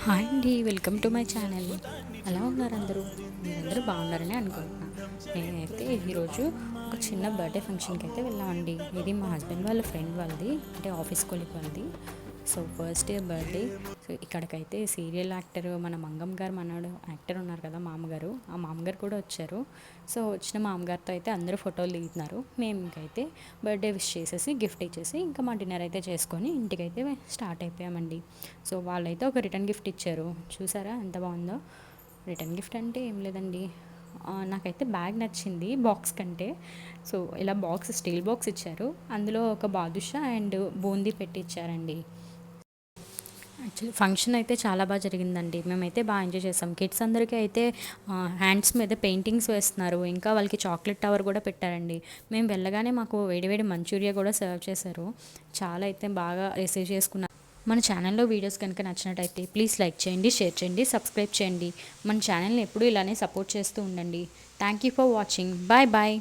Hi అండి, welcome to my channel. ఎలా ఉన్నారు అందరూ? మీరందరూ బాగున్నారని అనుకుంటున్నాను. నేనైతే ఈరోజు ఒక చిన్న బర్త్డే ఫంక్షన్కి అయితే వెళ్ళామండి. ఇది మా హస్బెండ్ వాళ్ళ ఫ్రెండ్ వాళ్ళది, అంటే ఆఫీస్ కొలీగ్ వాళ్ళది. So first day birthday. So ఇక్కడికైతే సీరియల్ యాక్టర్ మన మంగం గారు మనడు యాక్టర్ ఉన్నారు కదా, మామగారు, ఆ మామగారు కూడా వచ్చారు. సో వచ్చిన మామగారితో అయితే అందరూ ఫోటోలు దిగుతున్నారు. మేము ఇంకైతే బర్త్డే విష్ చేసేసి గిఫ్ట్ ఇచ్చేసి ఇంకా మా డిన్నర్ అయితే చేసుకొని ఇంటికైతే స్టార్ట్ అయిపోయామండి. సో వాళ్ళైతే ఒక రిటర్న్ గిఫ్ట్ ఇచ్చారు. చూసారా ఎంత బాగుందో? రిటర్న్ గిఫ్ట్ అంటే ఏం లేదండి, నాకైతే బ్యాగ్ నచ్చింది బాక్స్ కంటే. సో ఇలా బాక్స్, స్టీల్ బాక్స్ ఇచ్చారు. అందులో ఒక బాదుషా అండ్ బూందీ పెట్టి ఇచ్చారండి. యాక్చువల్లీ ఫంక్షన్ అయితే చాలా బాగా జరిగిందండి. మేమైతే బాగా ఎంజాయ్ చేసాం. కిడ్స్ అందరికీ అయితే హ్యాండ్స్ మీద పెయింటింగ్స్ వేస్తున్నారు. ఇంకా వాళ్ళకి చాక్లెట్ టవర్ కూడా పెట్టారండి. మేము వెళ్ళగానే మాకు వేడివేడి మంచూరియా కూడా సర్వ్ చేశారు. చాలా అయితే బాగా రిసీవ్ చేసుకున్నాం. మన ఛానల్లో వీడియోస్ కనుక నచ్చినట్టయితే ప్లీజ్ లైక్ చేయండి, షేర్ చేయండి, సబ్స్క్రైబ్ చేయండి. మన ఛానల్ని ఎప్పుడూ ఇలానే సపోర్ట్ చేస్తూ ఉండండి. Thank you for watching. Bye bye.